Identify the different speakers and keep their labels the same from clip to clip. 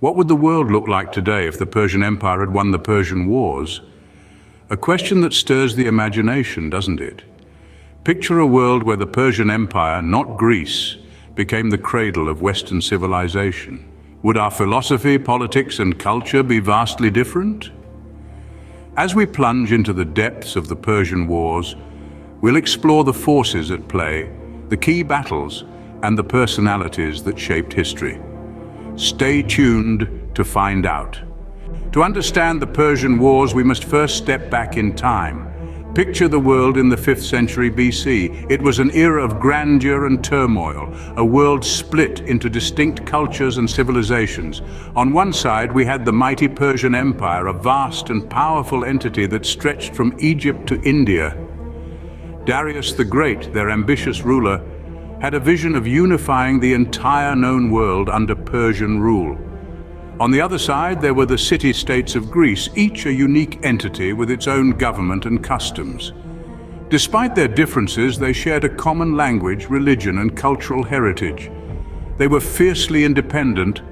Speaker 1: What would the world look like today if the Persian Empire had won the Persian Wars? A question that stirs the imagination, doesn't it? Picture a world where the Persian Empire, not Greece, became the cradle of Western civilization. Would our philosophy, politics, and culture be vastly different? As we plunge into the depths of the Persian Wars, we'll explore the forces at play, the key battles, and the personalities that shaped history. Stay tuned to find out. To understand the Persian Wars, we must first step back in time. Picture the world in the 5th century BC. It was an era of grandeur and turmoil, a world split into distinct cultures and civilizations. On one side, we had the mighty Persian Empire, a vast and powerful entity that stretched from Egypt to India. Darius the Great, their ambitious ruler, had a vision of unifying the entire known world under Persian rule. On the other side, there were the city-states of Greece, each a unique entity with its own government and customs. Despite their differences, they shared a common language, religion, and cultural heritage. They were fiercely independent,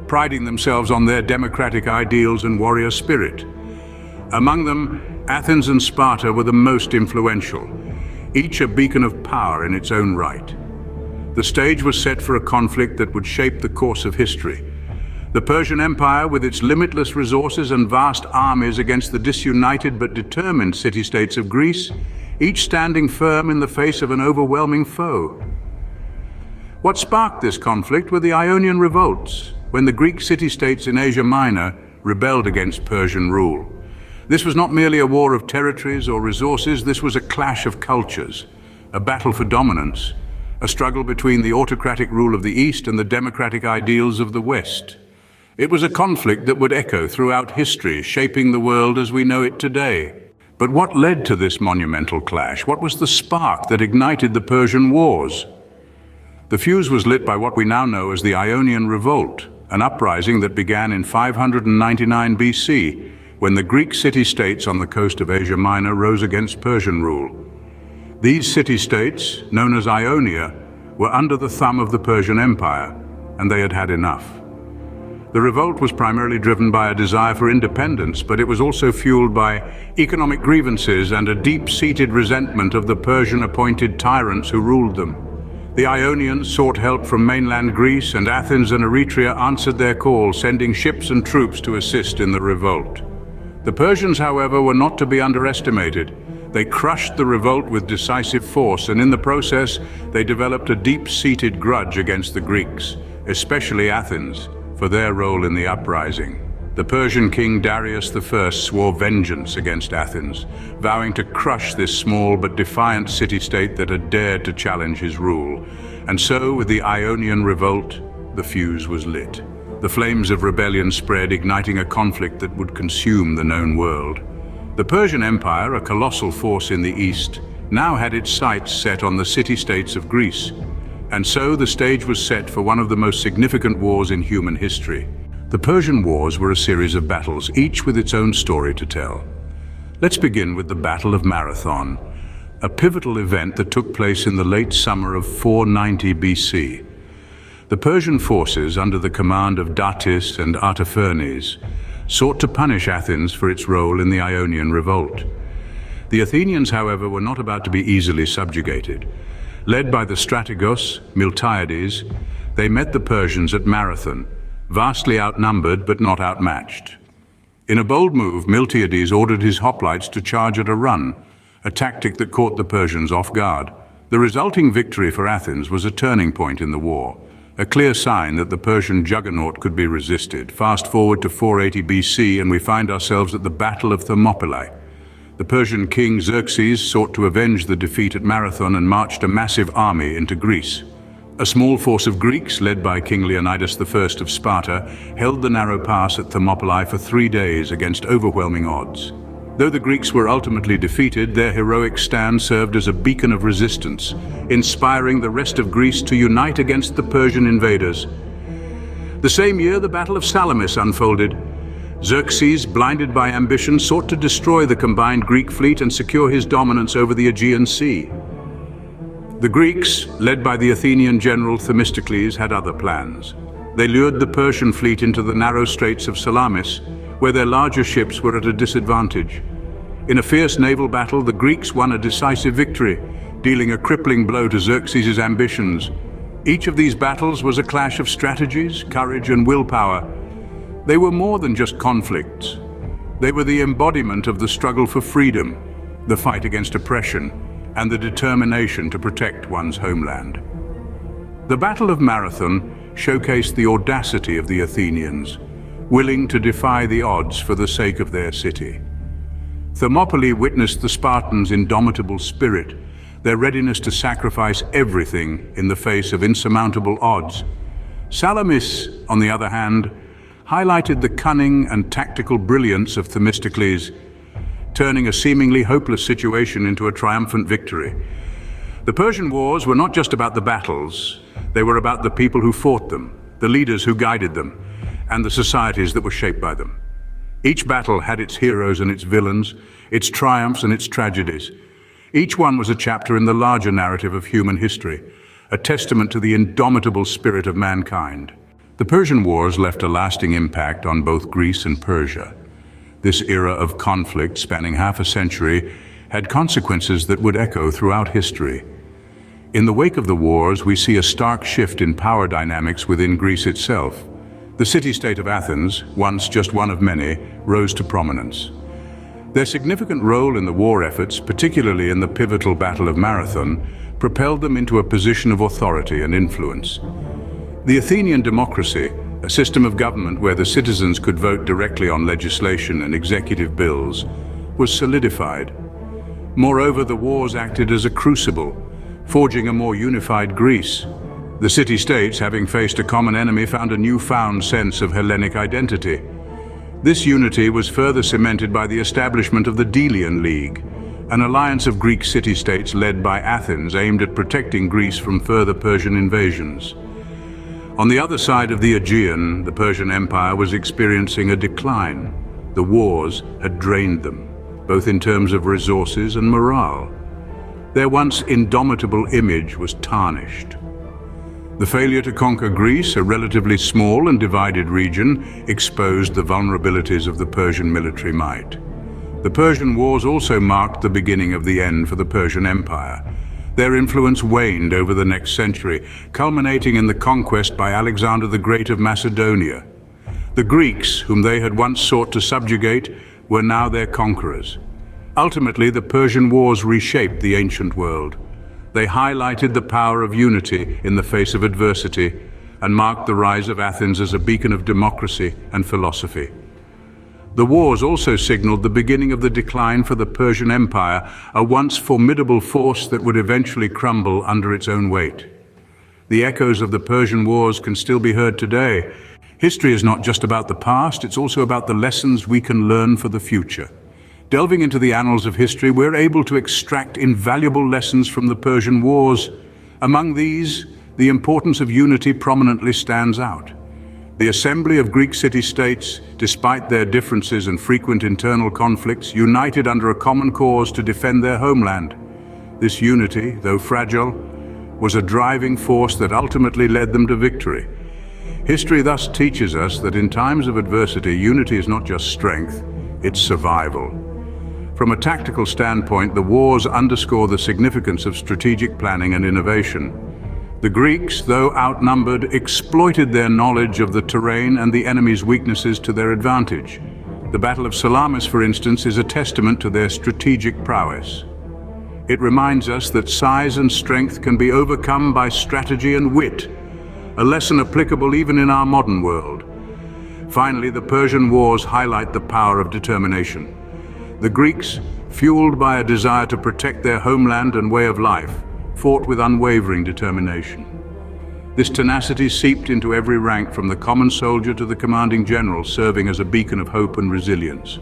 Speaker 1: priding themselves on their democratic ideals and warrior spirit. Among them, Athens and Sparta were the most influential, each a beacon of power in its own right. The stage was set for a conflict that would shape the course of history. The Persian Empire, with its limitless resources and vast armies against the disunited but determined city-states of Greece, each standing firm in the face of an overwhelming foe. What sparked this conflict were the Ionian revolts, when the Greek city-states in Asia Minor rebelled against Persian rule. This was not merely a war of territories or resources, this was a clash of cultures, a battle for dominance, a struggle between the autocratic rule of the East and the democratic ideals of the West. It was a conflict that would echo throughout history, shaping the world as we know it today. But what led to this monumental clash? What was the spark that ignited the Persian Wars? The fuse was lit by what we now know as the Ionian Revolt, an uprising that began in 599 BC, when the Greek city-states on the coast of Asia Minor rose against Persian rule. These city-states, known as Ionia, were under the thumb of the Persian Empire, and they had had enough. The revolt was primarily driven by a desire for independence, but it was also fueled by economic grievances and a deep-seated resentment of the Persian-appointed tyrants who ruled them. The Ionians sought help from mainland Greece, and Athens and Eretria answered their call, sending ships and troops to assist in the revolt. The Persians, however, were not to be underestimated. They crushed the revolt with decisive force, and in the process, they developed a deep-seated grudge against the Greeks, especially Athens, for their role in the uprising. The Persian king Darius I swore vengeance against Athens, vowing to crush this small but defiant city-state that had dared to challenge his rule. And so, with the Ionian revolt, the fuse was lit. The flames of rebellion spread, igniting a conflict that would consume the known world. The Persian Empire, a colossal force in the east, now had its sights set on the city-states of Greece. And so the stage was set for one of the most significant wars in human history. The Persian Wars were a series of battles, each with its own story to tell. Let's begin with the Battle of Marathon, a pivotal event that took place in the late summer of 490 BC. The Persian forces, under the command of Datis and Artaphernes, sought to punish Athens for its role in the Ionian revolt. The Athenians, however, were not about to be easily subjugated. Led by the strategos, Miltiades, they met the Persians at Marathon, vastly outnumbered but not outmatched. In a bold move, Miltiades ordered his hoplites to charge at a run, a tactic that caught the Persians off guard. The resulting victory for Athens was a turning point in the war, a clear sign that the Persian juggernaut could be resisted. Fast forward to 480 BC and we find ourselves at the Battle of Thermopylae. The Persian king Xerxes sought to avenge the defeat at Marathon and marched a massive army into Greece. A small force of Greeks, led by King Leonidas I of Sparta, held the narrow pass at Thermopylae for 3 days against overwhelming odds. Though the Greeks were ultimately defeated, their heroic stand served as a beacon of resistance, inspiring the rest of Greece to unite against the Persian invaders. The same year, the Battle of Salamis unfolded. Xerxes, blinded by ambition, sought to destroy the combined Greek fleet and secure his dominance over the Aegean Sea. The Greeks, led by the Athenian general Themistocles, had other plans. They lured the Persian fleet into the narrow straits of Salamis, where their larger ships were at a disadvantage. In a fierce naval battle, the Greeks won a decisive victory, dealing a crippling blow to Xerxes' ambitions. Each of these battles was a clash of strategies, courage, and willpower. They were more than just conflicts. They were the embodiment of the struggle for freedom, the fight against oppression, and the determination to protect one's homeland. The Battle of Marathon showcased the audacity of the Athenians, willing to defy the odds for the sake of their city. Thermopylae witnessed the Spartans' indomitable spirit, their readiness to sacrifice everything in the face of insurmountable odds. Salamis, on the other hand, highlighted the cunning and tactical brilliance of Themistocles, turning a seemingly hopeless situation into a triumphant victory. The Persian Wars were not just about the battles, they were about the people who fought them, the leaders who guided them, and the societies that were shaped by them. Each battle had its heroes and its villains, its triumphs and its tragedies. Each one was a chapter in the larger narrative of human history, a testament to the indomitable spirit of mankind. The Persian Wars left a lasting impact on both Greece and Persia. This era of conflict, spanning half a century, had consequences that would echo throughout history. In the wake of the wars, we see a stark shift in power dynamics within Greece itself. The city-state of Athens, once just one of many, rose to prominence. Their significant role in the war efforts, particularly in the pivotal Battle of Marathon, propelled them into a position of authority and influence. The Athenian democracy, a system of government where the citizens could vote directly on legislation and executive bills, was solidified. Moreover, the wars acted as a crucible, forging a more unified Greece. The city-states, having faced a common enemy, found a newfound sense of Hellenic identity. This unity was further cemented by the establishment of the Delian League, an alliance of Greek city-states led by Athens aimed at protecting Greece from further Persian invasions. On the other side of the Aegean, the Persian Empire was experiencing a decline. The wars had drained them, both in terms of resources and morale. Their once indomitable image was tarnished. The failure to conquer Greece, a relatively small and divided region, exposed the vulnerabilities of the Persian military might. The Persian Wars also marked the beginning of the end for the Persian Empire. Their influence waned over the next century, culminating in the conquest by Alexander the Great of Macedonia. The Greeks, whom they had once sought to subjugate, were now their conquerors. Ultimately, the Persian Wars reshaped the ancient world. They highlighted the power of unity in the face of adversity and marked the rise of Athens as a beacon of democracy and philosophy. The wars also signaled the beginning of the decline for the Persian Empire, a once formidable force that would eventually crumble under its own weight. The echoes of the Persian Wars can still be heard today. History is not just about the past, it's also about the lessons we can learn for the future. Delving into the annals of history, we're able to extract invaluable lessons from the Persian Wars. Among these, the importance of unity prominently stands out. The assembly of Greek city-states, despite their differences and frequent internal conflicts, united under a common cause to defend their homeland. This unity, though fragile, was a driving force that ultimately led them to victory. History thus teaches us that in times of adversity, unity is not just strength, it's survival. From a tactical standpoint, the wars underscore the significance of strategic planning and innovation. The Greeks, though outnumbered, exploited their knowledge of the terrain and the enemy's weaknesses to their advantage. The Battle of Salamis, for instance, is a testament to their strategic prowess. It reminds us that size and strength can be overcome by strategy and wit, a lesson applicable even in our modern world. Finally, the Persian Wars highlight the power of determination. The Greeks, fueled by a desire to protect their homeland and way of life, fought with unwavering determination. This tenacity seeped into every rank, from the common soldier to the commanding general, serving as a beacon of hope and resilience.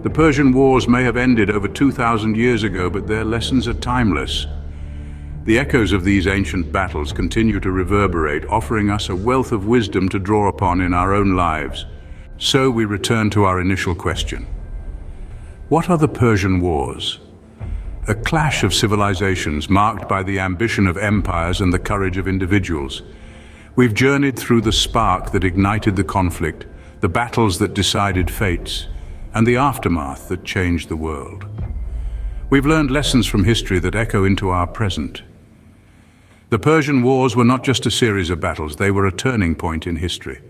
Speaker 1: The Persian Wars may have ended over 2,000 years ago, but their lessons are timeless. The echoes of these ancient battles continue to reverberate, offering us a wealth of wisdom to draw upon in our own lives. So we return to our initial question. What are the Persian Wars? A clash of civilizations marked by the ambition of empires and the courage of individuals. We've journeyed through the spark that ignited the conflict, the battles that decided fates, and the aftermath that changed the world. We've learned lessons from history that echo into our present. The Persian Wars were not just a series of battles, they were a turning point in history.